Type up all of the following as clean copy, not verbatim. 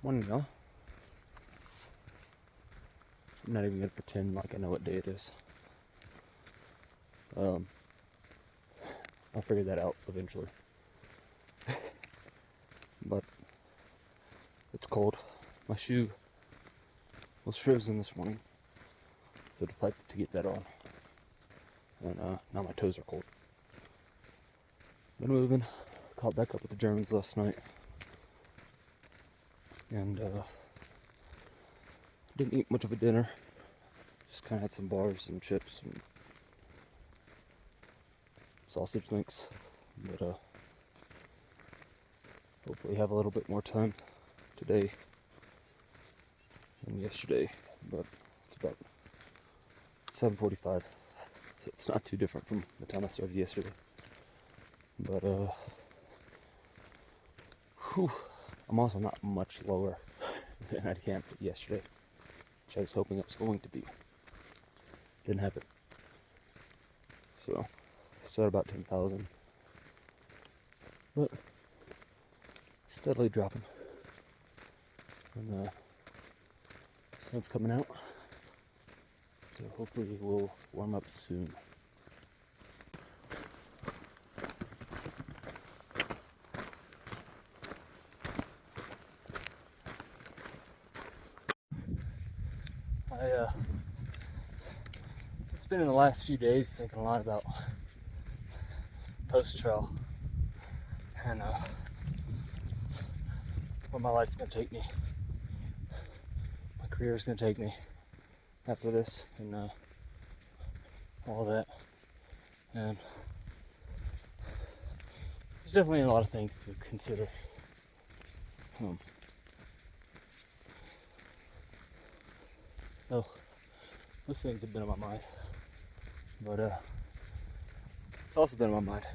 Morning, y'all. I'm not even gonna pretend like I know what day it is. I'll figure that out eventually. But it's cold. My shoe was frozen this morning, so I decided to get that on. And now my toes are cold. Been moving. Caught back up with the Germans last night. And didn't eat much of a dinner. Just kind of had some bars and chips and sausage links. But hopefully have a little bit more time today than yesterday. But it's about 7:45. So it's not too different from the time I started yesterday. But I'm also not much lower than I camped yesterday, which I was hoping it was going to be. Didn't happen. So still at about 10,000, but steadily dropping. And the sun's coming out, so hopefully we'll warm up soon. It's been in the last few days thinking a lot about post-trail and where my life's gonna take me, my career's gonna take me after this, and all that. And there's definitely a lot of things to consider. So those things have been on my mind, but it's also been on my mind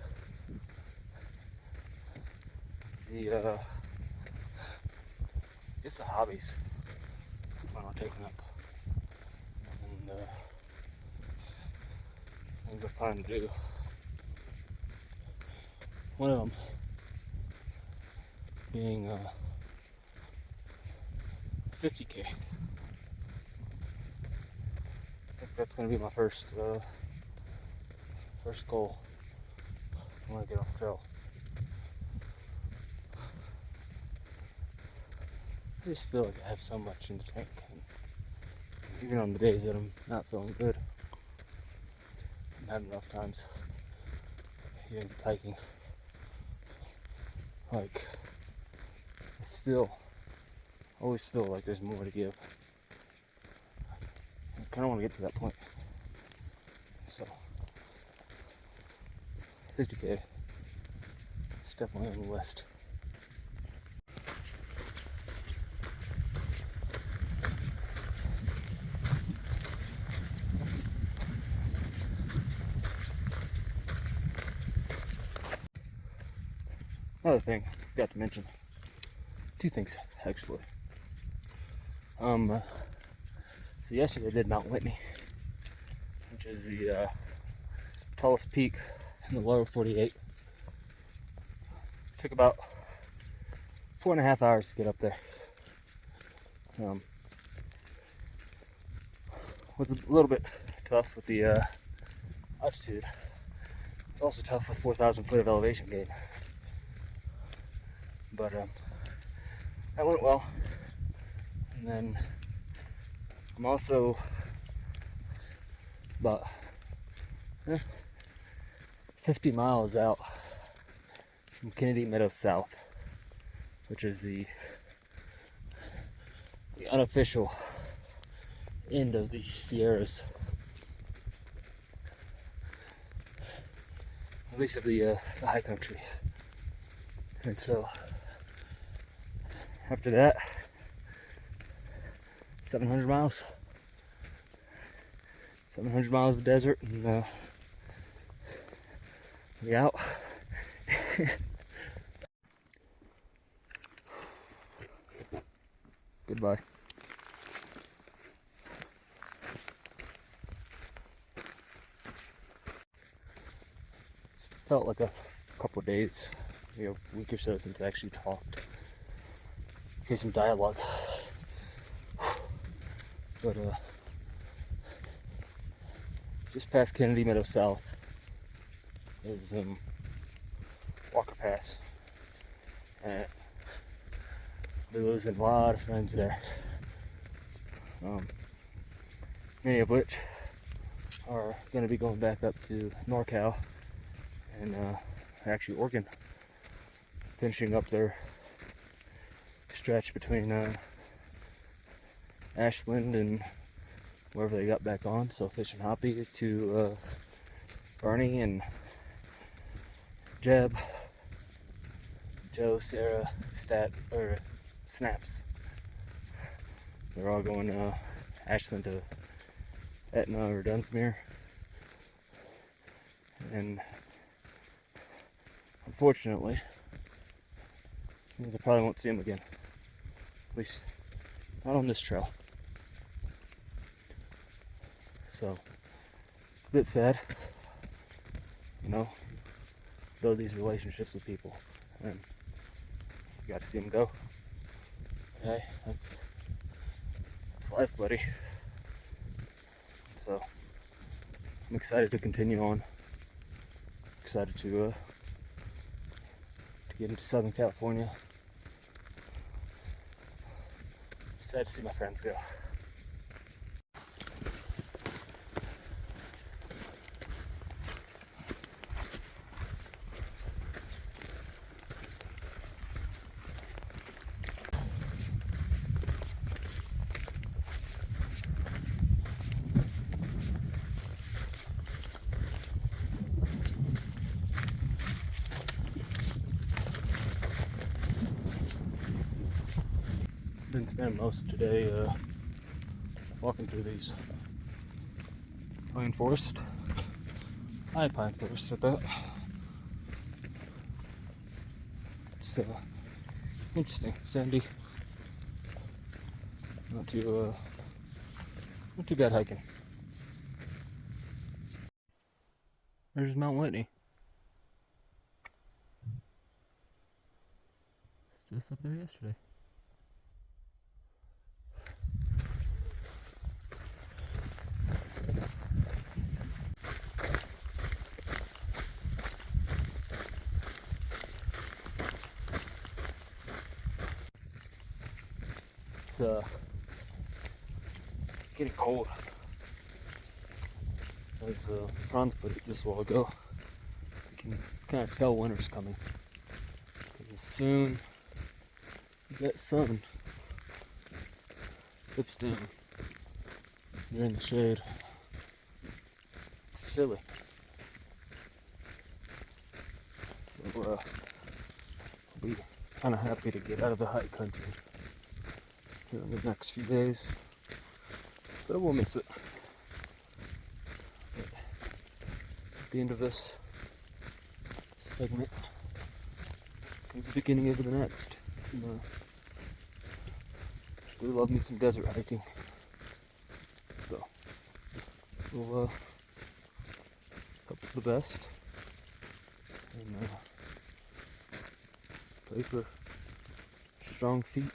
the it's the hobbies I plan on taking up, and things I plan to do. One of them being 50K. I think that's going to be my first goal. I want to get off the trail. I just feel like I have so much in the tank, and even on the days that I'm not feeling good, I've had enough times even hiking. Like, I still always feel like there's more to give. I kind of want to get to that point. So 50K is definitely on the list. Another thing I forgot to mention. Two things actually. So yesterday I did Mount Whitney, which is the tallest peak in the lower 48. Took about 4.5 hours to get up there. Was a little bit tough with the altitude. It's also tough with 4,000 foot of elevation gain. But that went well. And then I'm also about 50 miles out from Kennedy Meadows South, which is the unofficial end of the Sierras, at least of the high country. And so after that, 700 miles of desert, and we out. Goodbye. It's felt like a couple of days, a week or so since I actually talked. Okay, some dialogue. But just past Kennedy Meadow South is Walker Pass, and we're losing a lot of friends there. Many of which are going to be going back up to NorCal and actually Oregon, finishing up their stretch between Ashland and wherever they got back on. So Fish and Hoppy to Bernie and Jeb, Joe, Sarah, Snaps. They're all going Ashland to Etna or Dunsmuir, and unfortunately, means I probably won't see them again. At least not on this trail. So a bit sad, you know, build these relationships with people, and you got to see them go. Okay, that's life, buddy. So I'm excited to continue on. Excited to get into Southern California. Excited to see my friends go. Been spending most of today walking through these pine forest, high pine forest at that. It's interesting, sandy, not too bad hiking. There's Mount Whitney. It's just up there yesterday. It's getting cold. As Franz put it just a while ago, you can kind of tell winter's coming. Because as soon as that sun dips down, you're in the shade. It's chilly. So I'll be kind of happy to get out of the high country here in the next few days, but I will miss it. But at the end of this segment comes the beginning of the next. I do love me some desert hiking, so we'll hope for the best and pray for strong feet,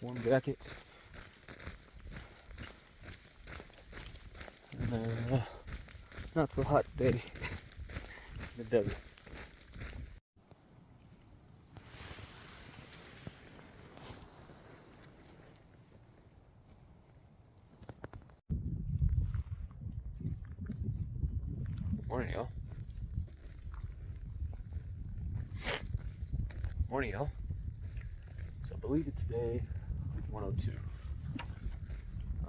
warm jackets, and not so hot day in the desert. Morning, y'all. Morning, y'all. So I believe it's day 102.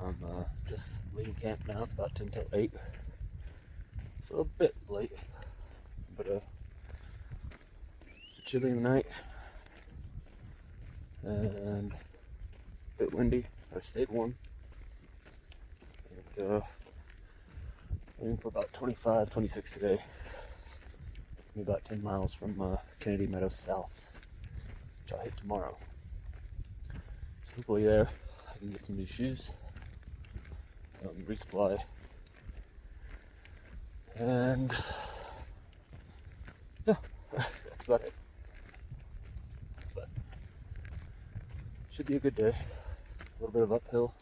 I'm just leaving camp now. It's about 10 till 8. So a bit late, but it's chilly in the night and a bit windy. I stayed warm, and aiming for about 25, 26 today. Maybe about 10 miles from Kennedy Meadow South, which I'll hit tomorrow. So hopefully there I can get some new shoes, resupply, and yeah, that's about it. But Should be a good day. A little bit of uphill,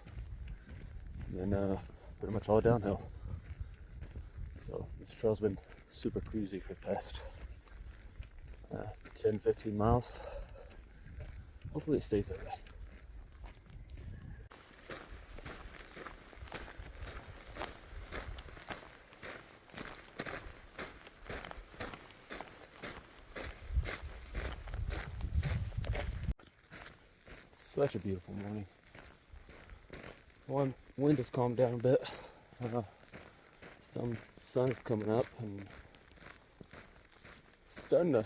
and then pretty much all downhill. So this trail's been super cruisy for the past 10-15 miles. Hopefully it stays that way. Such a beautiful morning. One wind has calmed down a bit. Some sun is coming up and starting to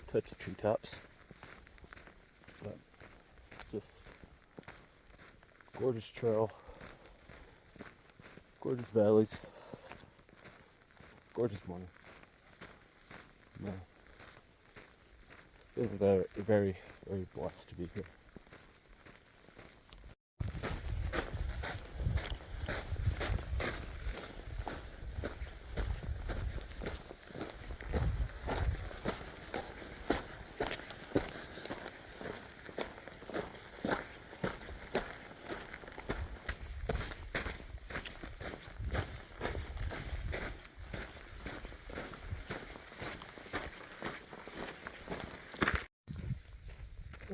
touch the treetops. But just gorgeous trail, gorgeous valleys, gorgeous morning. Feeling very, very, very blessed to be here.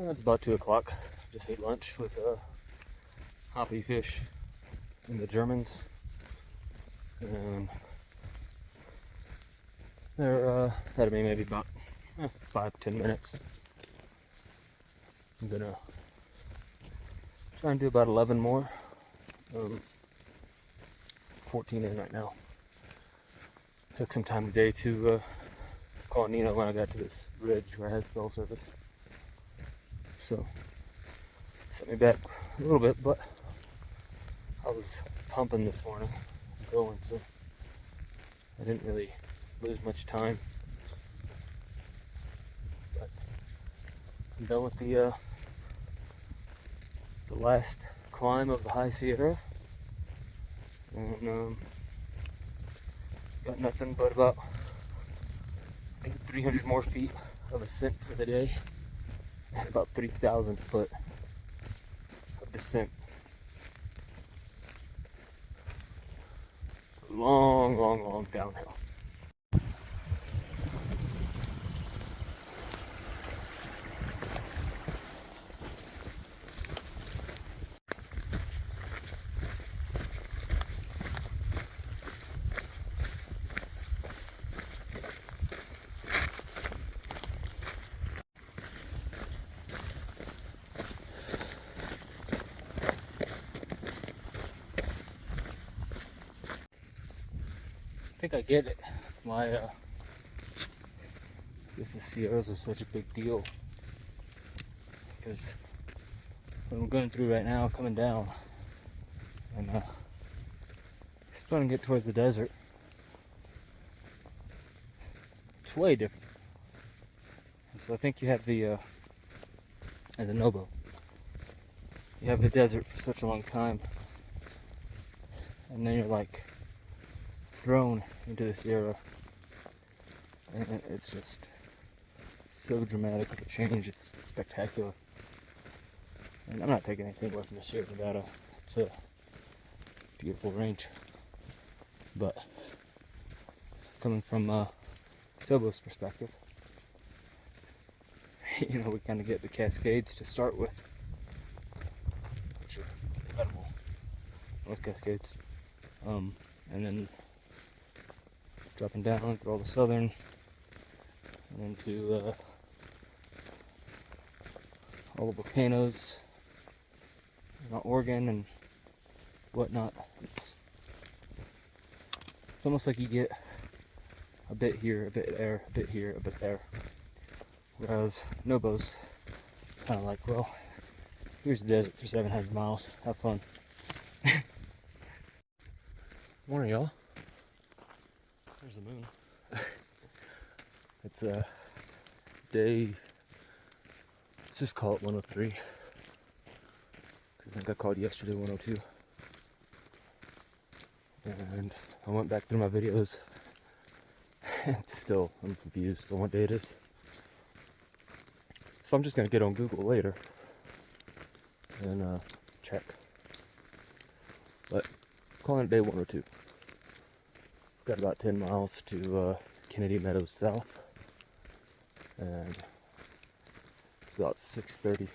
It's about 2 o'clock. Just ate lunch with hoppy fish and the Germans. And they're had me maybe about 5-10 minutes. I'm gonna try and do about 11 more. 14 in right now. Took some time today to call Nina when I got to this ridge where I had cell service. So, set me back a little bit, but I was pumping this morning, going, so I didn't really lose much time. But I'm done with the last climb of the High Sierra, and got nothing but about, I think, 300 more feet of ascent for the day. About 3,000 foot of descent. It's a long, long, long downhill. I think I get it. Why the Sierras are such a big deal. Because what I'm going through right now, coming down, and it's going to get towards the desert. It's way different. And so I think you have the, as a nobo, you have the desert for such a long time, and then you're like thrown into this era, and it's just so dramatic of a change. It's spectacular, and I'm not taking anything away from the Sierra Nevada. It's a beautiful range, but coming from Sobo's perspective, you know, we kind of get the Cascades to start with, which are incredible, North Cascades, and then dropping down through all the southern, and into all the volcanoes, Oregon and whatnot. It's almost like you get a bit here, a bit there, a bit here, a bit there. Whereas Nobo's kind of like, well, here's the desert for 700 miles. Have fun. Morning, y'all. There's the moon. It's a day, let's just call it 103. Because I think I called yesterday 102. And I went back through my videos and still I'm confused on what day it is. So I'm just going to get on Google later and check. But calling it day 102. It's got about 10 miles to Kennedy Meadows South, and it's about 6:30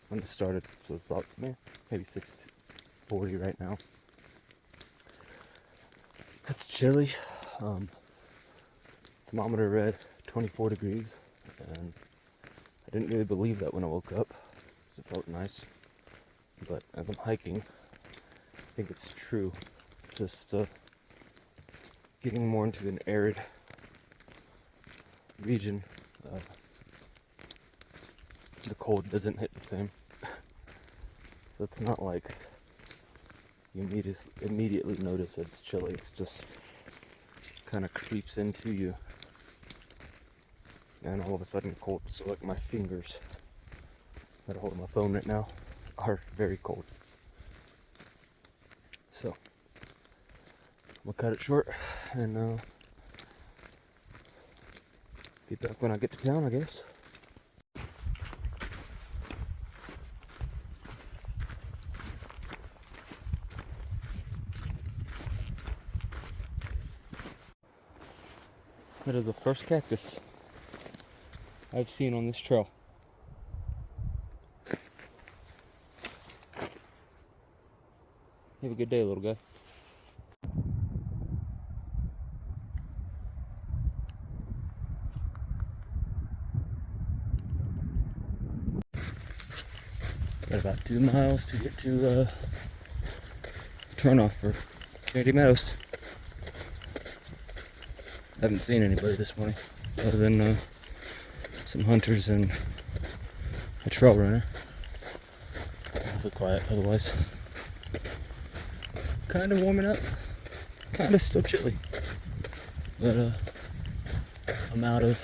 when it started, so it's about maybe 6:40 right now. It's chilly. Thermometer read 24 degrees, and I didn't really believe that when I woke up, because it felt nice. But as I'm hiking, I think it's true. Just getting more into an arid region, the cold doesn't hit the same. So it's not like you immediately notice that it's chilly. It's just kind of creeps into you, and all of a sudden cold. So like my fingers that are holding my phone right now are very cold. So I'm gonna cut it short and get back when I get to town, I guess. That is the first cactus I've seen on this trail. Have a good day, little guy. Got about 2 miles to get to turnoff for Kennedy Meadows. Haven't seen anybody this morning other than some hunters and a trail runner. Awfully quiet otherwise. Kind of warming up, kind of still chilly, but I'm out of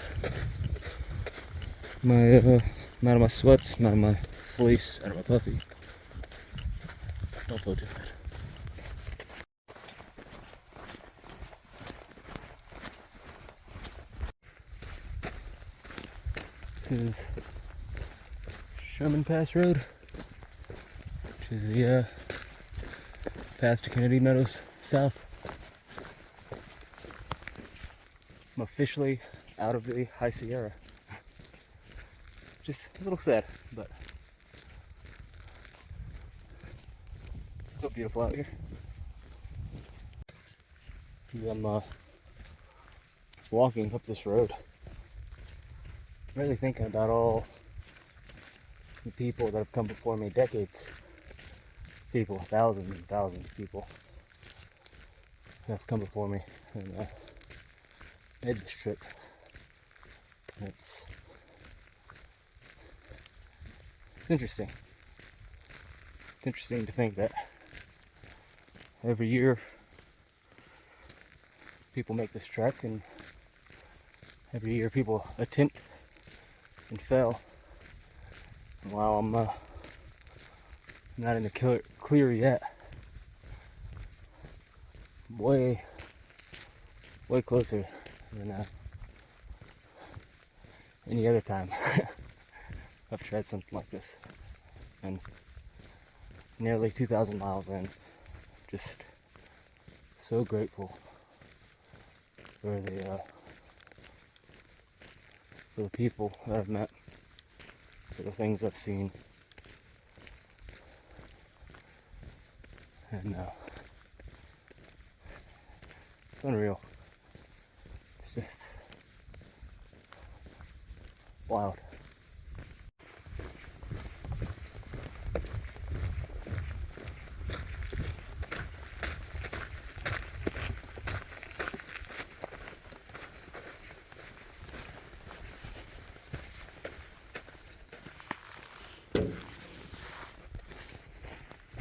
my sweats, I'm out of my fleece, out of my puffy. Don't feel too bad. This is Sherman Pass Road, which is the pass to Kennedy Meadows South. I'm officially out of the High Sierra. Just a little sad, but it's still beautiful out here. I'm walking up this road, really thinking about all the people that have come before me, decades. People, thousands and thousands of people have come before me and made this trip. It's interesting. It's interesting to think that every year people make this trek, and every year people attempt and fail. And while I'm not in the clear yet, way closer than any other time I've tried something like this. And nearly 2,000 miles in, just so grateful for the people that I've met, for the things I've seen, and it's unreal. It's just wild.